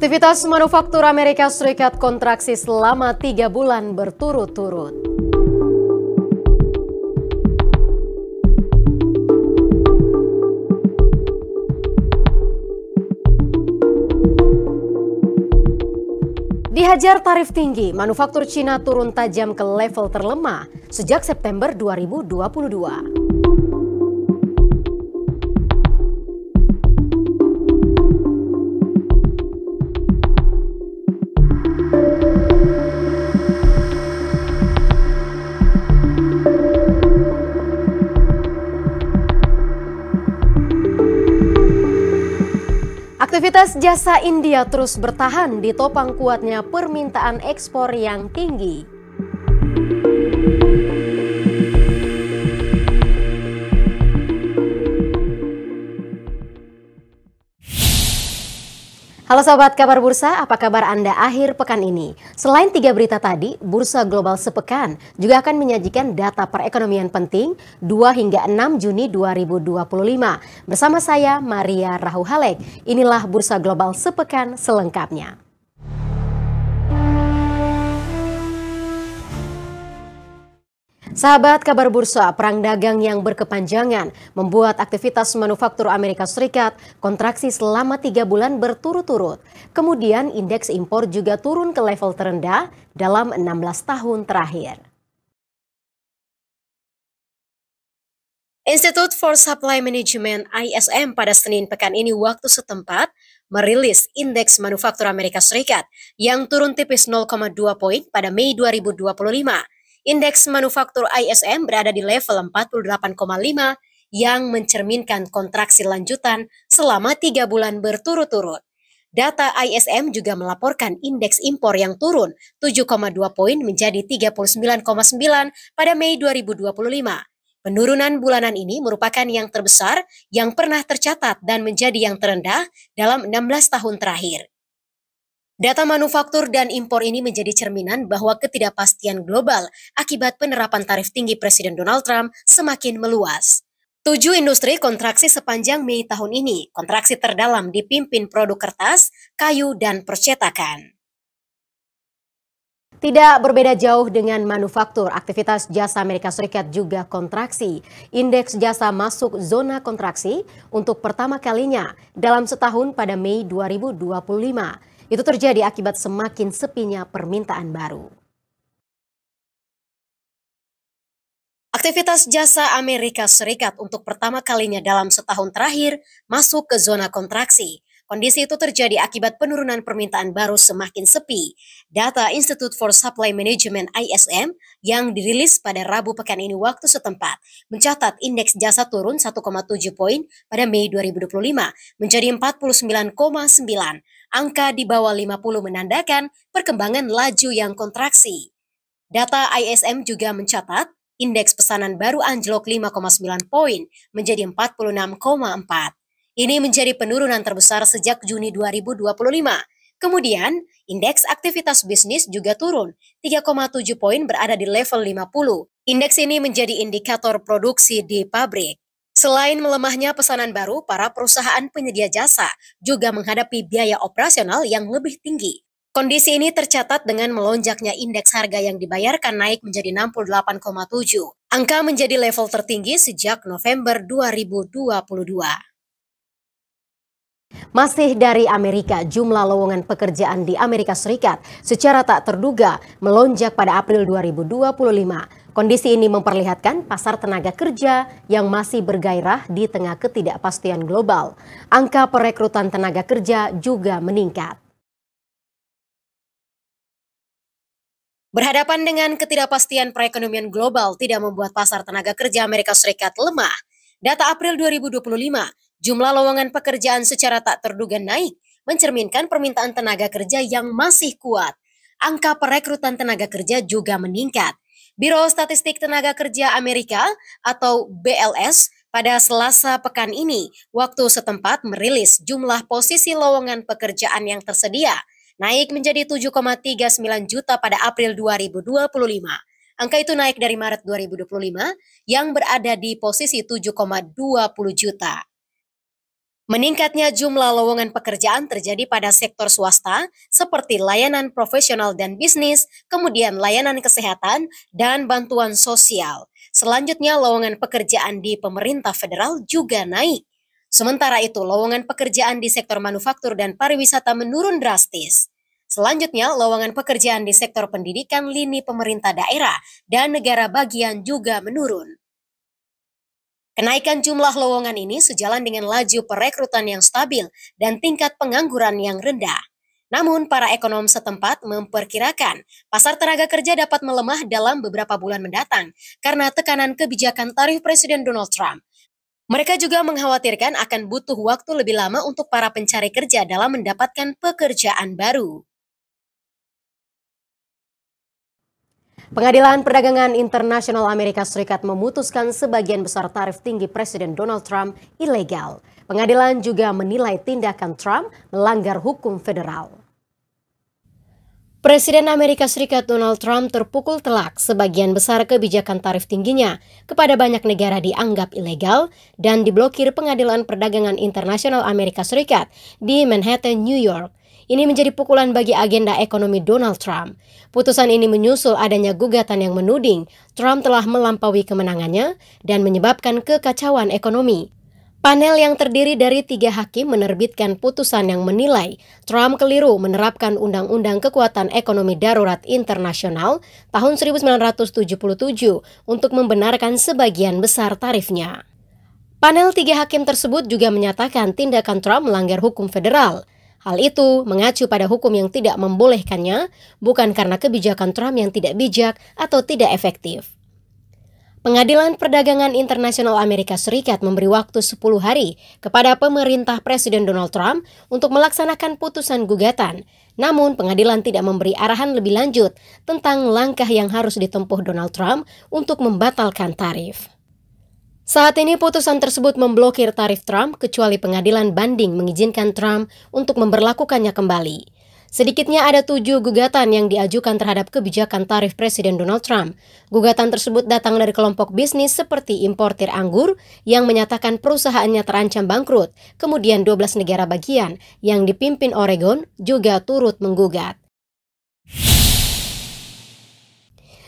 Aktivitas manufaktur Amerika Serikat kontraksi selama 3 bulan berturut-turut. Dihajar tarif tinggi, manufaktur Cina turun tajam ke level terlemah sejak September 2022. Aktivitas jasa India terus bertahan ditopang kuatnya permintaan ekspor yang tinggi. Halo sahabat kabar bursa, apa kabar Anda akhir pekan ini? Selain 3 berita tadi, Bursa Global sepekan juga akan menyajikan data perekonomian penting 2 hingga 6 Juni 2025. Bersama saya Maria Rahuhalek, inilah Bursa Global sepekan selengkapnya. Sahabat kabar bursa, perang dagang yang berkepanjangan membuat aktivitas manufaktur Amerika Serikat kontraksi selama 3 bulan berturut-turut. Kemudian indeks impor juga turun ke level terendah dalam 16 tahun terakhir. Institute for Supply Management ISM pada Senin pekan ini waktu setempat merilis indeks manufaktur Amerika Serikat yang turun tipis 0,2 poin pada Mei 2025. Indeks manufaktur ISM berada di level 48,5 yang mencerminkan kontraksi lanjutan selama 3 bulan berturut-turut. Data ISM juga melaporkan indeks impor yang turun 7,2 poin menjadi 39,9 pada Mei 2025. Penurunan bulanan ini merupakan yang terbesar yang pernah tercatat dan menjadi yang terendah dalam 16 tahun terakhir. Data manufaktur dan impor ini menjadi cerminan bahwa ketidakpastian global akibat penerapan tarif tinggi Presiden Donald Trump semakin meluas. 7 industri kontraksi sepanjang Mei tahun ini, kontraksi terdalam dipimpin produk kertas, kayu, dan percetakan. Tidak berbeda jauh dengan manufaktur, aktivitas jasa Amerika Serikat juga kontraksi. Indeks jasa masuk zona kontraksi untuk pertama kalinya dalam setahun pada Mei 2025. Itu terjadi akibat semakin sepinya permintaan baru. Aktivitas jasa Amerika Serikat untuk pertama kalinya dalam setahun terakhir masuk ke zona kontraksi. Kondisi itu terjadi akibat penurunan permintaan baru semakin sepi. Data Institute for Supply Management ISM yang dirilis pada Rabu pekan ini waktu setempat mencatat indeks jasa turun 1,7 poin pada Mei 2025 menjadi 49,9. Angka di bawah 50 menandakan perkembangan laju yang kontraksi. Data ISM juga mencatat indeks pesanan baru anjlok 5,9 poin menjadi 46,4. Ini menjadi penurunan terbesar sejak Juni 2025. Kemudian, indeks aktivitas bisnis juga turun 3,7 poin berada di level 50. Indeks ini menjadi indikator produksi di pabrik. Selain melemahnya pesanan baru, para perusahaan penyedia jasa juga menghadapi biaya operasional yang lebih tinggi. Kondisi ini tercatat dengan melonjaknya indeks harga yang dibayarkan naik menjadi 68,7. Angka menjadi level tertinggi sejak November 2022. Masih dari Amerika, jumlah lowongan pekerjaan di Amerika Serikat secara tak terduga melonjak pada April 2025. Kondisi ini memperlihatkan pasar tenaga kerja yang masih bergairah di tengah ketidakpastian global. Angka perekrutan tenaga kerja juga meningkat. Berhadapan dengan ketidakpastian perekonomian global tidak membuat pasar tenaga kerja Amerika Serikat lemah. Data April 2025, jumlah lowongan pekerjaan secara tak terduga naik, mencerminkan permintaan tenaga kerja yang masih kuat. Angka perekrutan tenaga kerja juga meningkat. Biro Statistik Tenaga Kerja Amerika atau BLS pada Selasa pekan ini waktu setempat merilis jumlah posisi lowongan pekerjaan yang tersedia naik menjadi 7,39 juta pada April 2025. Angka itu naik dari Maret 2025 yang berada di posisi 7,20 juta. Meningkatnya jumlah lowongan pekerjaan terjadi pada sektor swasta seperti layanan profesional dan bisnis, kemudian layanan kesehatan, dan bantuan sosial. Selanjutnya, lowongan pekerjaan di pemerintah federal juga naik. Sementara itu, lowongan pekerjaan di sektor manufaktur dan pariwisata menurun drastis. Selanjutnya, lowongan pekerjaan di sektor pendidikan lini pemerintah daerah dan negara bagian juga menurun. Kenaikan jumlah lowongan ini sejalan dengan laju perekrutan yang stabil dan tingkat pengangguran yang rendah. Namun, para ekonom setempat memperkirakan pasar tenaga kerja dapat melemah dalam beberapa bulan mendatang karena tekanan kebijakan tarif Presiden Donald Trump. Mereka juga mengkhawatirkan akan butuh waktu lebih lama untuk para pencari kerja dalam mendapatkan pekerjaan baru. Pengadilan Perdagangan Internasional Amerika Serikat memutuskan sebagian besar tarif tinggi Presiden Donald Trump ilegal. Pengadilan juga menilai tindakan Trump melanggar hukum federal. Presiden Amerika Serikat Donald Trump terpukul telak sebagian besar kebijakan tarif tingginya kepada banyak negara dianggap ilegal dan diblokir Pengadilan Perdagangan Internasional Amerika Serikat di Manhattan, New York. Ini menjadi pukulan bagi agenda ekonomi Donald Trump. Putusan ini menyusul adanya gugatan yang menuding Trump telah melampaui kemenangannya dan menyebabkan kekacauan ekonomi. Panel yang terdiri dari 3 hakim menerbitkan putusan yang menilai Trump keliru menerapkan Undang-Undang Kekuatan Ekonomi Darurat Internasional tahun 1977 untuk membenarkan sebagian besar tarifnya. Panel 3 hakim tersebut juga menyatakan tindakan Trump melanggar hukum federal. Hal itu mengacu pada hukum yang tidak membolehkannya, bukan karena kebijakan Trump yang tidak bijak atau tidak efektif. Pengadilan Perdagangan Internasional Amerika Serikat memberi waktu 10 hari kepada pemerintah Presiden Donald Trump untuk melaksanakan putusan gugatan. Namun pengadilan tidak memberi arahan lebih lanjut tentang langkah yang harus ditempuh Donald Trump untuk membatalkan tarif. Saat ini putusan tersebut memblokir tarif Trump kecuali pengadilan banding mengizinkan Trump untuk memberlakukannya kembali. Sedikitnya ada 7 gugatan yang diajukan terhadap kebijakan tarif Presiden Donald Trump. Gugatan tersebut datang dari kelompok bisnis seperti importir anggur yang menyatakan perusahaannya terancam bangkrut. Kemudian 12 negara bagian yang dipimpin Oregon juga turut menggugat.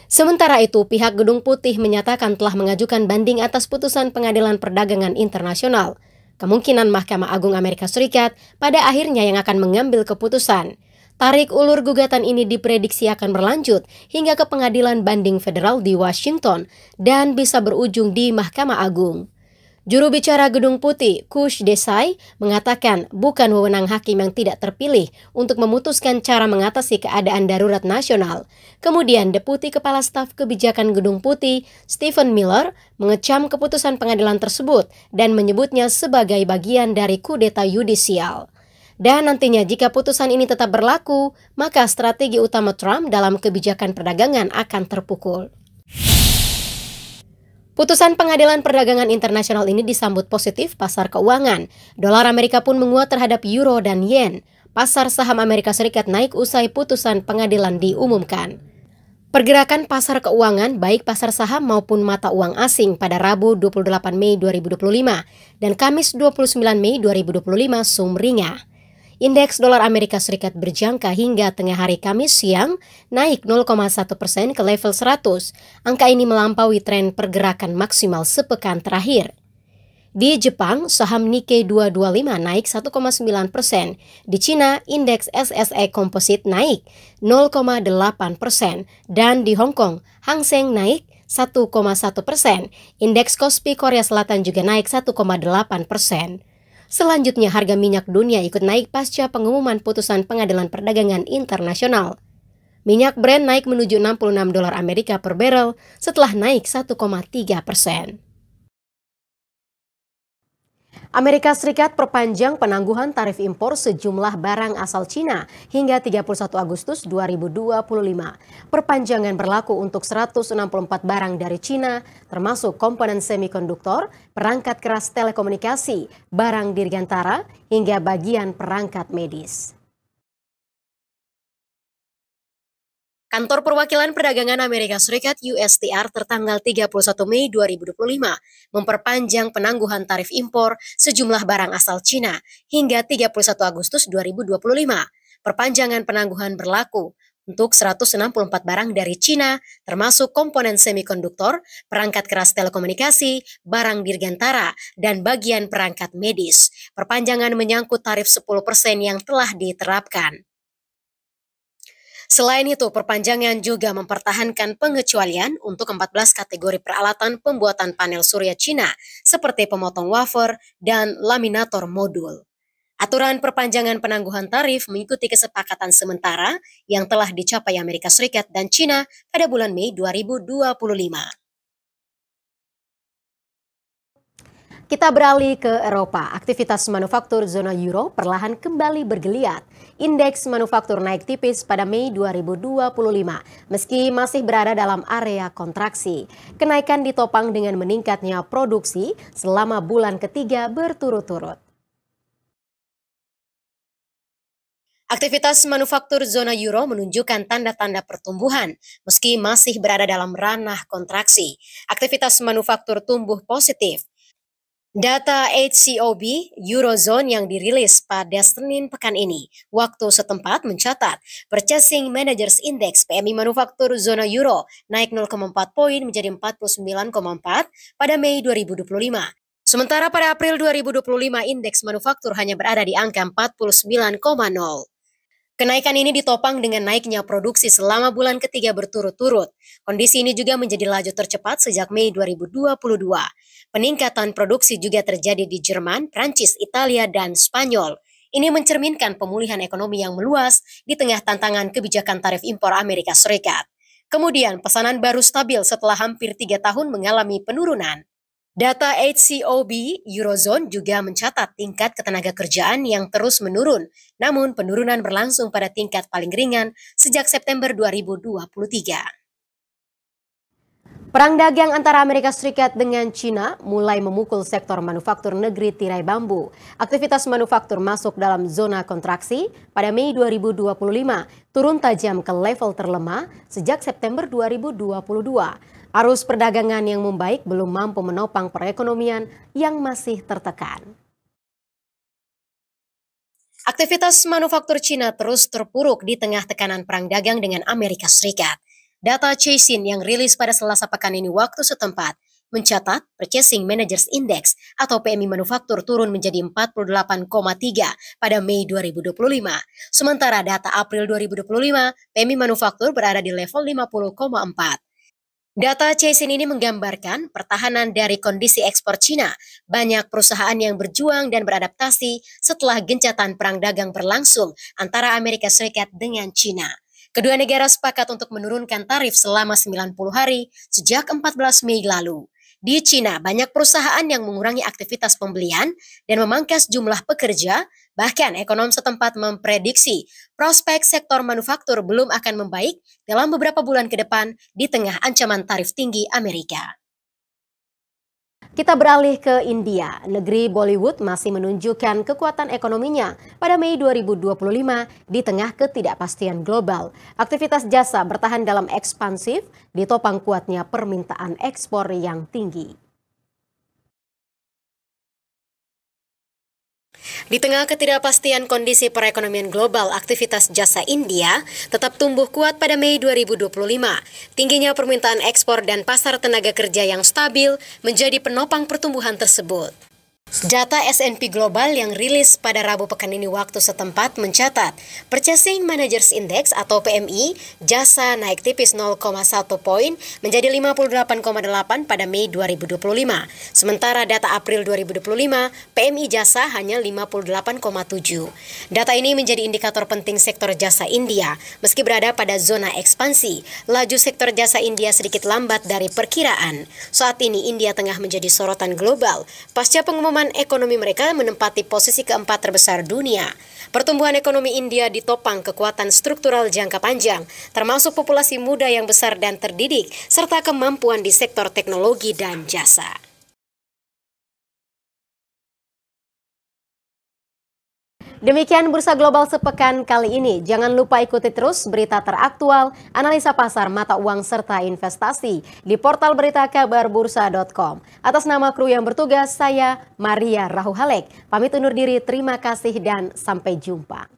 Sementara itu, pihak Gedung Putih menyatakan telah mengajukan banding atas putusan Pengadilan Perdagangan Internasional. Kemungkinan Mahkamah Agung Amerika Serikat pada akhirnya yang akan mengambil keputusan. Tarik ulur gugatan ini diprediksi akan berlanjut hingga ke Pengadilan Banding Federal di Washington dan bisa berujung di Mahkamah Agung. Juru bicara Gedung Putih, Kush Desai, mengatakan bukan wewenang hakim yang tidak terpilih untuk memutuskan cara mengatasi keadaan darurat nasional. Kemudian, Deputi Kepala Staf Kebijakan Gedung Putih, Stephen Miller, mengecam keputusan pengadilan tersebut dan menyebutnya sebagai bagian dari kudeta yudisial. Dan nantinya jika putusan ini tetap berlaku, maka strategi utama Trump dalam kebijakan perdagangan akan terpukul. Putusan Pengadilan Perdagangan Internasional ini disambut positif pasar keuangan. Dolar Amerika pun menguat terhadap euro dan yen. Pasar saham Amerika Serikat naik usai putusan pengadilan diumumkan. Pergerakan pasar keuangan baik pasar saham maupun mata uang asing pada Rabu 28 Mei 2025 dan Kamis 29 Mei 2025 sumringah. Indeks dolar Amerika Serikat berjangka hingga tengah hari Kamis siang naik 0,1% ke level 100. Angka ini melampaui tren pergerakan maksimal sepekan terakhir. Di Jepang, saham Nikkei 225 naik 1,9%. Di Cina, indeks SSE Composite naik 0,8%. Dan di Hong Kong, Hang Seng naik 1,1%. Indeks Kospi Korea Selatan juga naik 1,8%. Selanjutnya, harga minyak dunia ikut naik pasca pengumuman putusan Pengadilan Perdagangan Internasional. Minyak Brent naik menuju $66 Amerika per barrel setelah naik 1,3%. Amerika Serikat perpanjang penangguhan tarif impor sejumlah barang asal Cina hingga 31 Agustus 2025. Perpanjangan berlaku untuk 164 barang dari Cina, termasuk komponen semikonduktor, perangkat keras telekomunikasi, barang dirgantara, hingga bagian perangkat medis. Kantor Perwakilan Perdagangan Amerika Serikat USTR tertanggal 31 Mei 2025 memperpanjang penangguhan tarif impor sejumlah barang asal Cina hingga 31 Agustus 2025. Perpanjangan penangguhan berlaku untuk 164 barang dari Cina, termasuk komponen semikonduktor, perangkat keras telekomunikasi, barang dirgantara, dan bagian perangkat medis. Perpanjangan menyangkut tarif 10% yang telah diterapkan. Selain itu, perpanjangan juga mempertahankan pengecualian untuk 14 kategori peralatan pembuatan panel surya Cina, seperti pemotong wafer dan laminator modul. Aturan perpanjangan penangguhan tarif mengikuti kesepakatan sementara yang telah dicapai Amerika Serikat dan Cina pada bulan Mei 2025. Kita beralih ke Eropa. Aktivitas manufaktur zona euro perlahan kembali bergeliat. Indeks manufaktur naik tipis pada Mei 2025, meski masih berada dalam area kontraksi. Kenaikan ditopang dengan meningkatnya produksi selama bulan ketiga berturut-turut. Aktivitas manufaktur zona euro menunjukkan tanda-tanda pertumbuhan, meski masih berada dalam ranah kontraksi. Aktivitas manufaktur tumbuh positif. Data HCOB Eurozone yang dirilis pada Senin pekan ini, waktu setempat mencatat Purchasing Managers Index PMI manufaktur zona euro naik 0,4 poin menjadi 49,4 pada Mei 2025. Sementara pada April 2025 indeks manufaktur hanya berada di angka 49,0. Kenaikan ini ditopang dengan naiknya produksi selama bulan ketiga berturut-turut. Kondisi ini juga menjadi laju tercepat sejak Mei 2022. Peningkatan produksi juga terjadi di Jerman, Prancis, Italia, dan Spanyol. Ini mencerminkan pemulihan ekonomi yang meluas di tengah tantangan kebijakan tarif impor Amerika Serikat. Kemudian, pesanan baru stabil setelah hampir 3 tahun mengalami penurunan. Data HCOB Eurozone juga mencatat tingkat ketenaga kerjaan yang terus menurun, namun penurunan berlangsung pada tingkat paling ringan sejak September 2023. Perang dagang antara Amerika Serikat dengan China mulai memukul sektor manufaktur negeri tirai bambu. Aktivitas manufaktur masuk dalam zona kontraksi pada Mei 2025, turun tajam ke level terlemah sejak September 2022. Arus perdagangan yang membaik belum mampu menopang perekonomian yang masih tertekan. Aktivitas manufaktur Cina terus terpuruk di tengah tekanan perang dagang dengan Amerika Serikat. Data Caixin yang rilis pada Selasa pekan ini waktu setempat mencatat Purchasing Managers Index atau PMI manufaktur turun menjadi 48,3 pada Mei 2025. Sementara data April 2025, PMI manufaktur berada di level 50,4. Data Caixin ini menggambarkan pertahanan dari kondisi ekspor Cina. Banyak perusahaan yang berjuang dan beradaptasi setelah gencatan perang dagang berlangsung antara Amerika Serikat dengan Cina. Kedua negara sepakat untuk menurunkan tarif selama 90 hari sejak 14 Mei lalu. Di Cina, banyak perusahaan yang mengurangi aktivitas pembelian dan memangkas jumlah pekerja. Bahkan ekonom setempat memprediksi prospek sektor manufaktur belum akan membaik dalam beberapa bulan ke depan di tengah ancaman tarif tinggi Amerika. Kita beralih ke India. Negeri Bollywood masih menunjukkan kekuatan ekonominya pada Mei 2025 di tengah ketidakpastian global. Aktivitas jasa bertahan dalam ekspansif ditopang kuatnya permintaan ekspor yang tinggi. Di tengah ketidakpastian kondisi perekonomian global, aktivitas jasa India tetap tumbuh kuat pada Mei 2025. Tingginya permintaan ekspor dan pasar tenaga kerja yang stabil menjadi penopang pertumbuhan tersebut. Data S&P Global yang rilis pada Rabu pekan ini waktu setempat mencatat Purchasing Managers Index atau PMI jasa naik tipis 0,1 poin menjadi 58,8 pada Mei 2025. Sementara data April 2025, PMI jasa hanya 58,7. Data ini menjadi indikator penting sektor jasa India. Meski berada pada zona ekspansi, laju sektor jasa India sedikit lambat dari perkiraan. Saat ini India tengah menjadi sorotan global pasca pengumuman ekonomi mereka menempati posisi keempat terbesar dunia. Pertumbuhan ekonomi India ditopang kekuatan struktural jangka panjang, termasuk populasi muda yang besar dan terdidik, serta kemampuan di sektor teknologi dan jasa. Demikian Bursa Global sepekan kali ini. Jangan lupa ikuti terus berita teraktual, analisa pasar, mata uang, serta investasi di portal berita kabarbursa.com. Atas nama kru yang bertugas, saya Maria Rahuhalek. Pamit undur diri, terima kasih dan sampai jumpa.